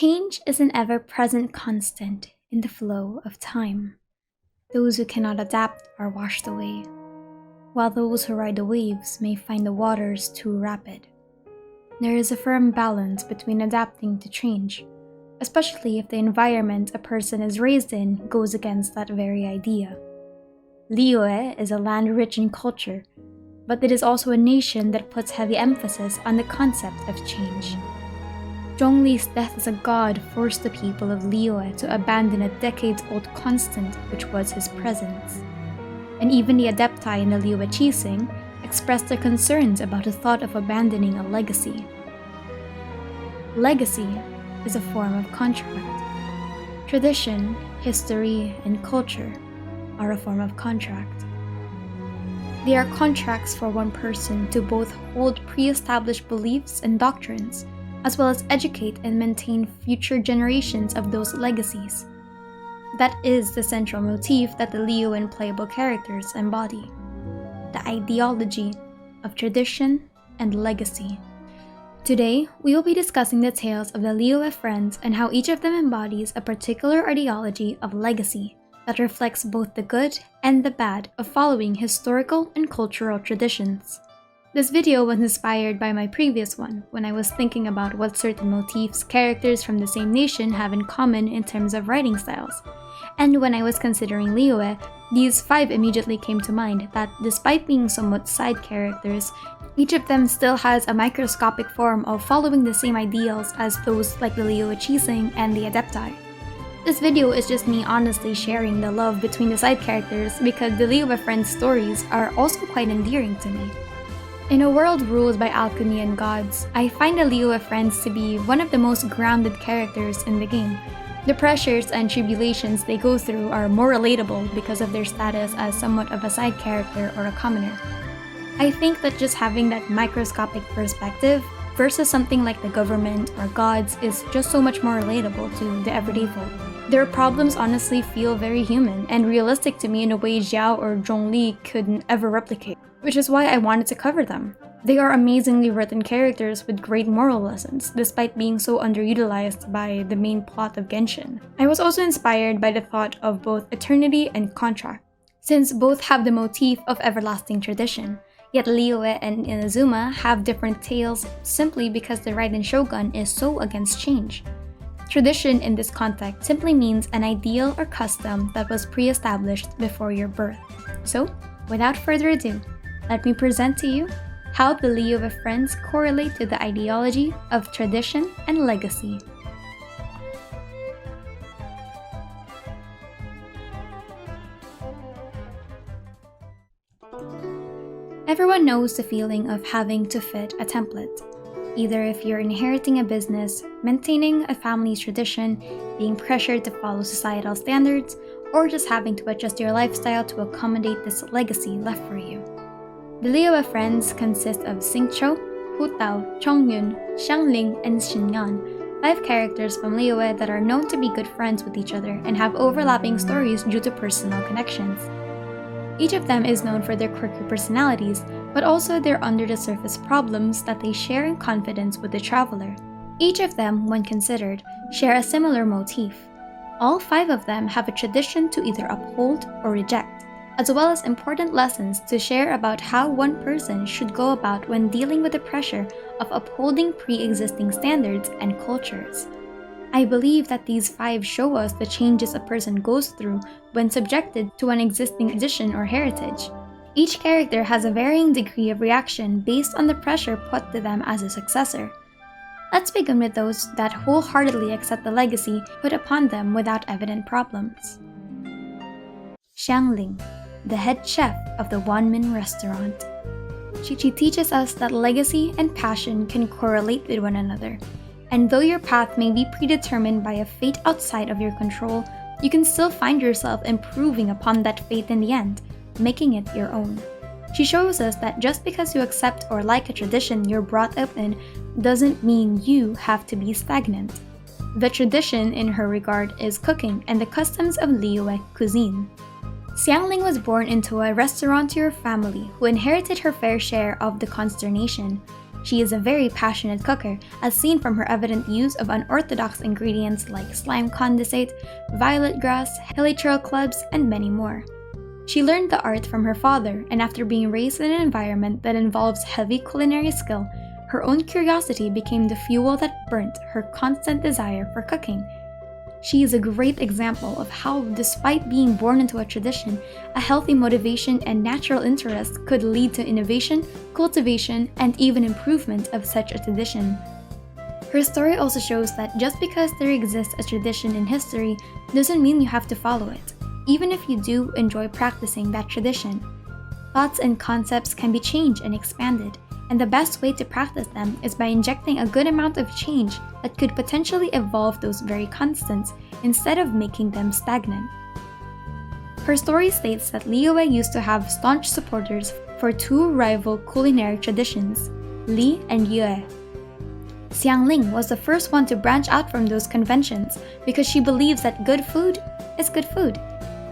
Change is an ever-present constant in the flow of time. Those who cannot adapt are washed away, while those who ride the waves may find the waters too rapid. There is a firm balance between adapting to change, especially if the environment a person is raised in goes against that very idea. Liyue is a land rich in culture, but it is also a nation that puts heavy emphasis on the concept of change. Zhongli's death as a god forced the people of Liyue to abandon a decades-old constant which was his presence. And even the adepti in the Liyue Qixing expressed their concerns about the thought of abandoning a legacy. Legacy is a form of contract. Tradition, history, and culture are a form of contract. They are contracts for one person to both hold pre-established beliefs and doctrines, as well as educate and maintain future generations of those legacies. That is the central motif that the Liyue playable characters embody: the ideology of tradition and legacy. Today, we will be discussing the tales of the Liyue Friends and how each of them embodies a particular ideology of legacy that reflects both the good and the bad of following historical and cultural traditions. This video was inspired by my previous one, when I was thinking about what certain motifs characters from the same nation have in common in terms of writing styles. And when I was considering Liyue, these 5 immediately came to mind that despite being somewhat side characters, each of them still has a microscopic form of following the same ideals as those like the Liyue Qixing and the Adepti. This video is just me honestly sharing the love between the side characters because the Liyue Friends stories are also quite endearing to me. In a world ruled by alchemy and gods, I find the Liyue Friends to be one of the most grounded characters in the game. The pressures and tribulations they go through are more relatable because of their status as somewhat of a side character or a commoner. I think that just having that microscopic perspective versus something like the government or gods is just so much more relatable to the everyday folk. Their problems honestly feel very human and realistic to me in a way Xiao or Zhongli couldn't ever replicate, which is why I wanted to cover them. They are amazingly written characters with great moral lessons, despite being so underutilized by the main plot of Genshin. I was also inspired by the thought of both eternity and contract, since both have the motif of everlasting tradition. Yet Liyue and Inazuma have different tales simply because the Raiden Shogun is so against change. Tradition in this context simply means an ideal or custom that was pre-established before your birth. So, without further ado, let me present to you how the Liyue Friends correlate to the ideology of tradition and legacy. Everyone knows the feeling of having to fit a template. Either if you're inheriting a business, maintaining a family's tradition, being pressured to follow societal standards, or just having to adjust your lifestyle to accommodate this legacy left for you. The Liyue Friends consist of Xingqiu, Hu Tao, Chongyun, Xiangling, and Xinyan, 5 characters from Liyue that are known to be good friends with each other and have overlapping stories due to personal connections. Each of them is known for their quirky personalities, but also their under-the-surface problems that they share in confidence with the traveler. Each of them, when considered, share a similar motif. All 5 of them have a tradition to either uphold or reject, as well as important lessons to share about how one person should go about when dealing with the pressure of upholding pre-existing standards and cultures. I believe that these 5 show us the changes a person goes through when subjected to an existing tradition or heritage. Each character has a varying degree of reaction based on the pressure put to them as a successor. Let's begin with those that wholeheartedly accept the legacy put upon them without evident problems. Xiangling, the head chef of the Wanmin restaurant. She teaches us that legacy and passion can correlate with one another, and though your path may be predetermined by a fate outside of your control, you can still find yourself improving upon that fate in the end, making it your own. She shows us that just because you accept or like a tradition you're brought up in doesn't mean you have to be stagnant. The tradition in her regard is cooking and the customs of Liyue cuisine. Xiangling was born into a restaurateur family who inherited her fair share of the consternation. She is a very passionate cooker, as seen from her evident use of unorthodox ingredients like slime condensate, violet grass, heliotrope clubs, and many more. She learned the art from her father, and after being raised in an environment that involves heavy culinary skill, her own curiosity became the fuel that burnt her constant desire for cooking. She is a great example of how, despite being born into a tradition, a healthy motivation and natural interest could lead to innovation, cultivation, and even improvement of such a tradition. Her story also shows that just because there exists a tradition in history doesn't mean you have to follow it, even if you do enjoy practicing that tradition. Thoughts and concepts can be changed and expanded, and the best way to practice them is by injecting a good amount of change that could potentially evolve those very constants instead of making them stagnant. Her story states that Liyue used to have staunch supporters for two rival culinary traditions, Li and Yue. Xiangling was the first one to branch out from those conventions because she believes that good food is good food.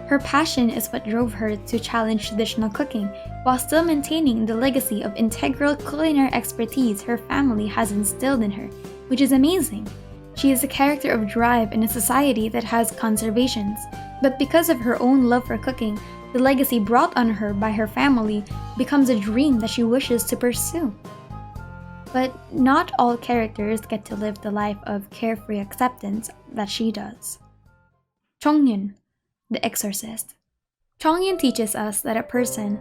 Her passion is what drove her to challenge traditional cooking while still maintaining the legacy of integral culinary expertise her family has instilled in her, which is amazing. She is a character of drive in a society that has conservations, but because of her own love for cooking, the legacy brought on her by her family becomes a dream that she wishes to pursue. But not all characters get to live the life of carefree acceptance that she does. Chongyun, the exorcist. Chongyun teaches us that a person,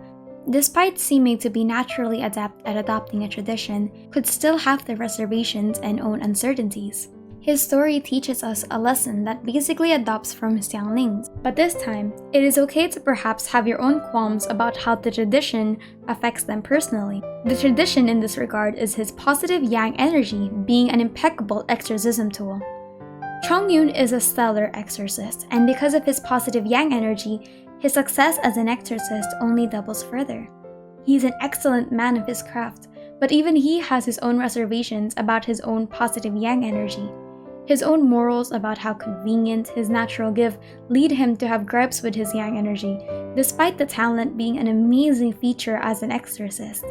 despite seeming to be naturally adept at adopting a tradition, could still have their reservations and own uncertainties. His story teaches us a lesson that basically adopts from Xiangling's, but this time, it is okay to perhaps have your own qualms about how the tradition affects them personally. The tradition in this regard is his positive yang energy being an impeccable exorcism tool. Chongyun is a stellar exorcist, and because of his positive yang energy, his success as an exorcist only doubles further. He's an excellent man of his craft, but even he has his own reservations about his own positive yang energy. His own morals about how convenient his natural gift lead him to have gripes with his yang energy, despite the talent being an amazing feature as an exorcist.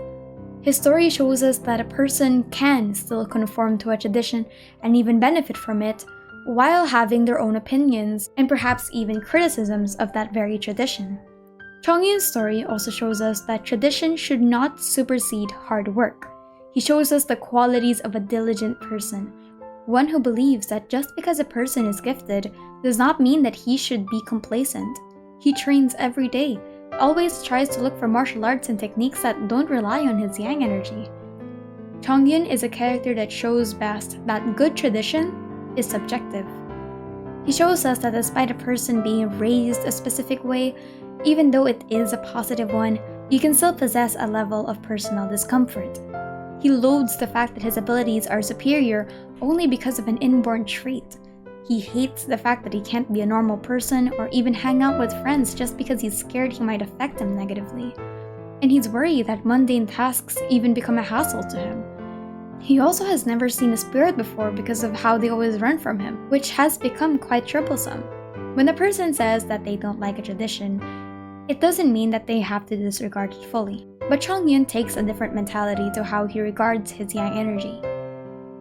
His story shows us that a person can still conform to a tradition and even benefit from it, while having their own opinions and perhaps even criticisms of that very tradition. Chongyun's story also shows us that tradition should not supersede hard work. He shows us the qualities of a diligent person, one who believes that just because a person is gifted does not mean that he should be complacent. He trains every day, always tries to look for martial arts and techniques that don't rely on his yang energy. Chongyun is a character that shows best that good tradition is subjective. He shows us that despite a person being raised a specific way, even though it is a positive one, you can still possess a level of personal discomfort. He loathes the fact that his abilities are superior only because of an inborn trait. He hates the fact that he can't be a normal person or even hang out with friends just because he's scared he might affect them negatively. And he's worried that mundane tasks even become a hassle to him. He also has never seen a spirit before because of how they always run from him, which has become quite troublesome. When a person says that they don't like a tradition, it doesn't mean that they have to disregard it fully. But Chongyun takes a different mentality to how he regards his yang energy.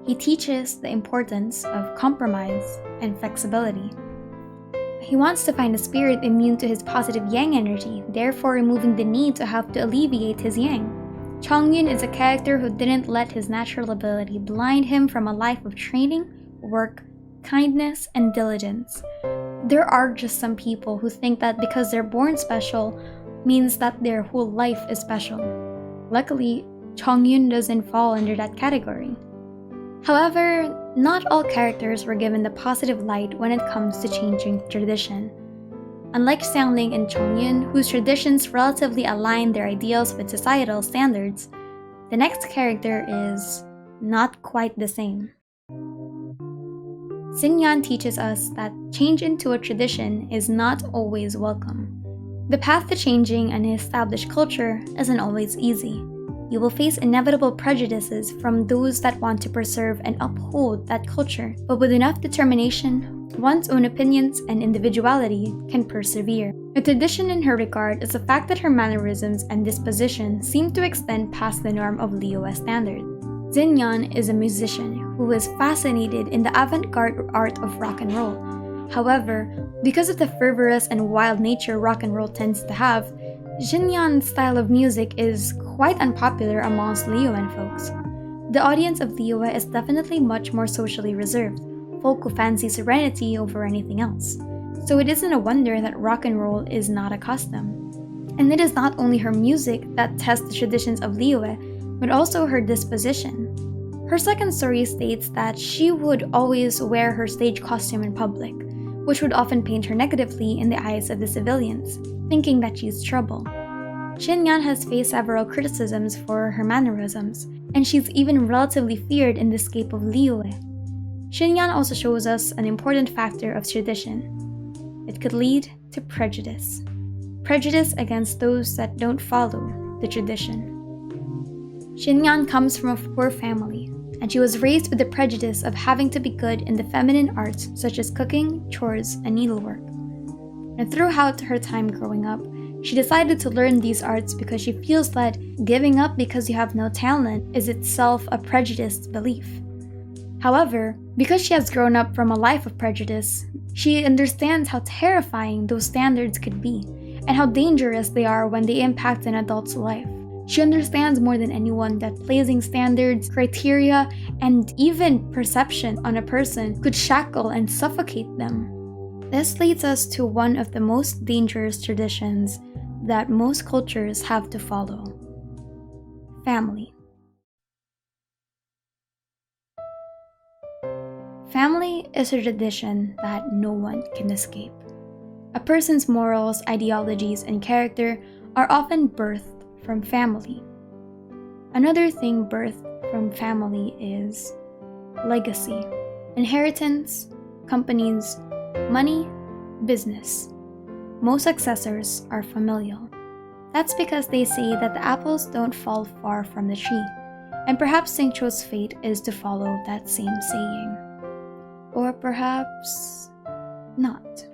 He teaches the importance of compromise and flexibility. He wants to find a spirit immune to his positive yang energy, therefore removing the need to have to alleviate his yang. Chongyun is a character who didn't let his natural ability blind him from a life of training, work, kindness, and diligence. There are just some people who think that because they're born special means that their whole life is special. Luckily, Chongyun doesn't fall under that category. However, not all characters were given the positive light when it comes to changing tradition. Unlike Xiangling and Chongyun, whose traditions relatively align their ideals with societal standards, the next character is not quite the same. Xinyan teaches us that change into a tradition is not always welcome. The path to changing an established culture isn't always easy. You will face inevitable prejudices from those that want to preserve and uphold that culture, but with enough determination, one's own opinions and individuality can persevere. A tradition in her regard is the fact that her mannerisms and disposition seem to extend past the norm of Liyue standard. Xinyan is a musician who is fascinated in the avant-garde art of rock and roll. However, because of the fervorous and wild nature rock and roll tends to have, Xinyan's style of music is quite unpopular amongst Liyuan folks. The audience of Liyue is definitely much more socially reserved, folk who fancy serenity over anything else. So it isn't a wonder that rock and roll is not a custom. And it is not only her music that tests the traditions of Liyue, but also her disposition. Her second story states that she would always wear her stage costume in public, which would often paint her negatively in the eyes of the civilians, thinking that she's trouble. Xinyan has faced several criticisms for her mannerisms, and she's even relatively feared in the scape of Liyue. Xinyan also shows us an important factor of tradition. It could lead to prejudice. Prejudice against those that don't follow the tradition. Xinyan comes from a poor family, and she was raised with the prejudice of having to be good in the feminine arts such as cooking, chores, and needlework. And throughout her time growing up, she decided to learn these arts because she feels that giving up because you have no talent is itself a prejudiced belief. However, because she has grown up from a life of prejudice, she understands how terrifying those standards could be, and how dangerous they are when they impact an adult's life. She understands more than anyone that placing standards, criteria, and even perception on a person could shackle and suffocate them. This leads us to one of the most dangerous traditions that most cultures have to follow: family. Family is a tradition that no one can escape. A person's morals, ideologies, and character are often birthed from family. Another thing birthed from family is legacy, inheritance, companies, money, business. Most successors are familial. That's because they say that the apples don't fall far from the tree, and perhaps Xingqiu's fate is to follow that same saying. Or perhaps not.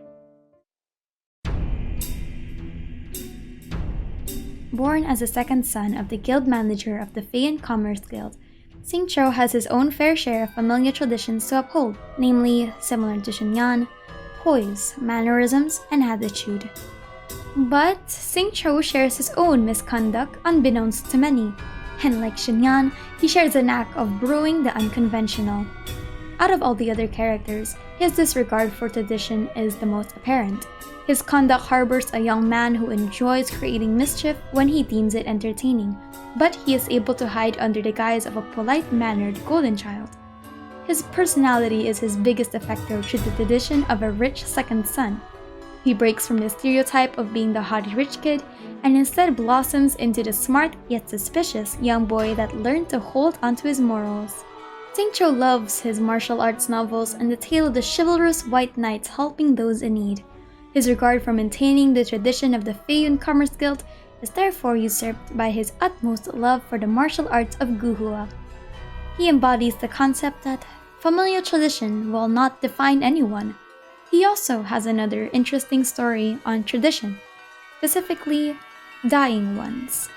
Born as the second son of the guild manager of the Fey and Commerce Guild, Xingqiu has his own fair share of familiar traditions to uphold, namely, similar to Xinyan, poise, mannerisms, and attitude. But Xingqiu shares his own misconduct unbeknownst to many, and like Xinyan, he shares a knack of brewing the unconventional. Out of all the other characters, his disregard for tradition is the most apparent. His conduct harbors a young man who enjoys creating mischief when he deems it entertaining, but he is able to hide under the guise of a polite-mannered golden child. His personality is his biggest effector to the tradition of a rich second son. He breaks from the stereotype of being the haughty rich kid and instead blossoms into the smart yet suspicious young boy that learned to hold onto his morals. Xingqiu loves his martial arts novels and the tale of the chivalrous white knights helping those in need. His regard for maintaining the tradition of the Fey and Commerce Guild is therefore usurped by his utmost love for the martial arts of guhua. He embodies the concept that familial tradition will not define anyone. He also has another interesting story on tradition, specifically dying ones.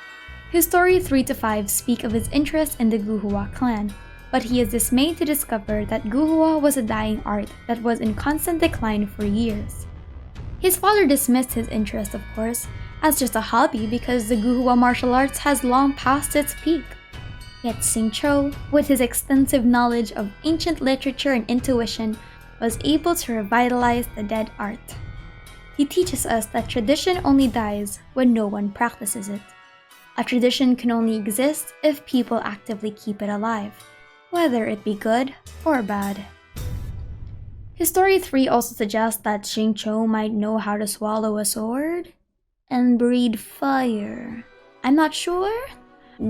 His story 3-5 speak of his interest in the guhua clan, but he is dismayed to discover that guhua was a dying art that was in constant decline for years. His father dismissed his interest, of course, as just a hobby because the guhua martial arts has long passed its peak. Yet Xingqiu, with his extensive knowledge of ancient literature and intuition, was able to revitalize the dead art. He teaches us that tradition only dies when no one practices it. A tradition can only exist if people actively keep it alive, whether it be good or bad. His story 3 also suggests that Xingqiu might know how to swallow a sword and breathe fire. I'm not sure.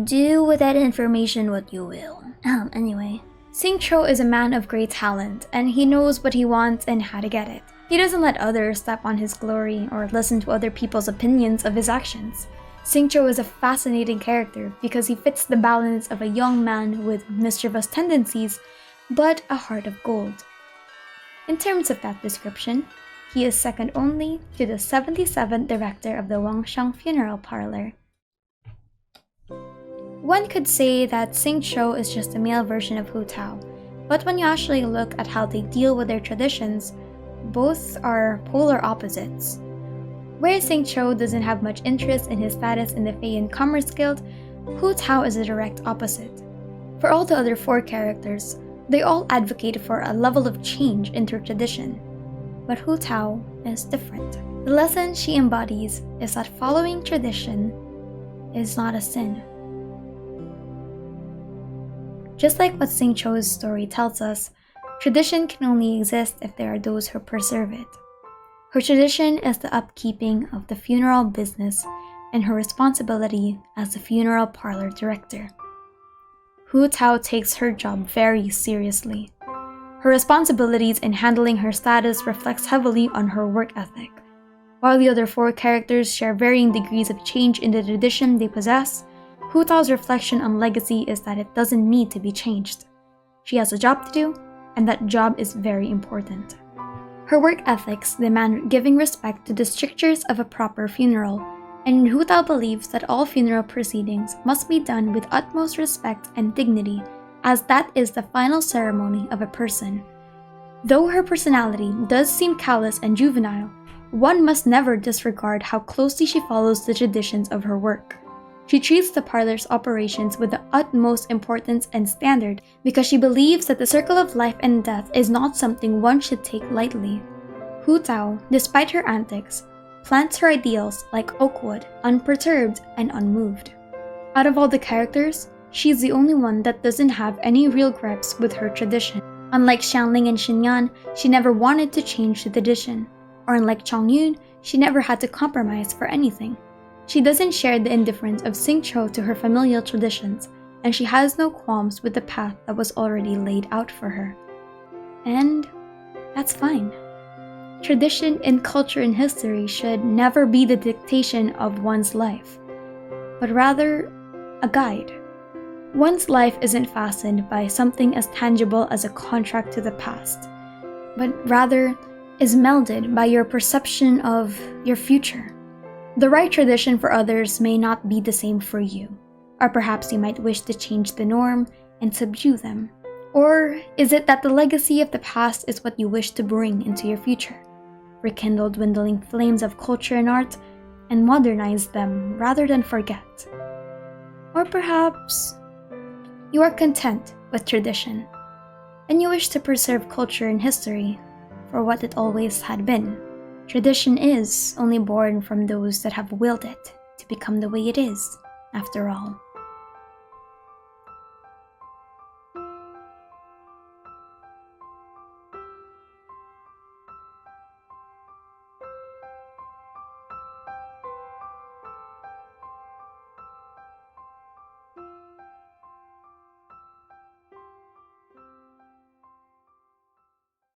Do with that information what you will. Anyway, Xingqiu is a man of great talent, and he knows what he wants and how to get it. He doesn't let others step on his glory or listen to other people's opinions of his actions. Xingqiu is a fascinating character because he fits the balance of a young man with mischievous tendencies, but a heart of gold. In terms of that description, he is second only to the 77th director of the Wangshan Funeral Parlor. One could say that Xingqiu is just a male version of Hu Tao, but when you actually look at how they deal with their traditions, both are polar opposites. Whereas Xingqiu doesn't have much interest in his status in the Feiyan Commerce Guild, Hu Tao is the direct opposite. For all the other 4 characters, they all advocate for a level of change in their tradition, but Hu Tao is different. The lesson she embodies is that following tradition is not a sin. Just like what Xingqiu's story tells us, tradition can only exist if there are those who preserve it. Her tradition is the upkeeping of the funeral business and her responsibility as the funeral parlor director. Hu Tao takes her job very seriously. Her responsibilities in handling her status reflects heavily on her work ethic. While the other 4 characters share varying degrees of change in the tradition they possess, Hu Tao's reflection on legacy is that it doesn't need to be changed. She has a job to do, and that job is very important. Her work ethics demand giving respect to the strictures of a proper funeral, and Hu Tao believes that all funeral proceedings must be done with utmost respect and dignity, as that is the final ceremony of a person. Though her personality does seem callous and juvenile, one must never disregard how closely she follows the traditions of her work. She treats the parlor's operations with the utmost importance and standard because she believes that the circle of life and death is not something one should take lightly. Hu Tao, despite her antics, plants her ideals like oakwood, unperturbed and unmoved. Out of all the characters, she's the only one that doesn't have any real gripes with her tradition. Unlike Xiangling and Xinyan, she never wanted to change the tradition. Or unlike Chongyun, she never had to compromise for anything. She doesn't share the indifference of Xingqiu to her familial traditions, and she has no qualms with the path that was already laid out for her. And that's fine. Tradition in culture and history should never be the dictation of one's life, but rather a guide. One's life isn't fastened by something as tangible as a contract to the past, but rather is melded by your perception of your future. The right tradition for others may not be the same for you, or perhaps you might wish to change the norm and subdue them. Or is it that the legacy of the past is what you wish to bring into your future? Rekindle dwindling flames of culture and art, and modernize them rather than forget. Or perhaps you are content with tradition, and you wish to preserve culture and history for what it always had been. Tradition is only born from those that have willed it to become the way it is, after all.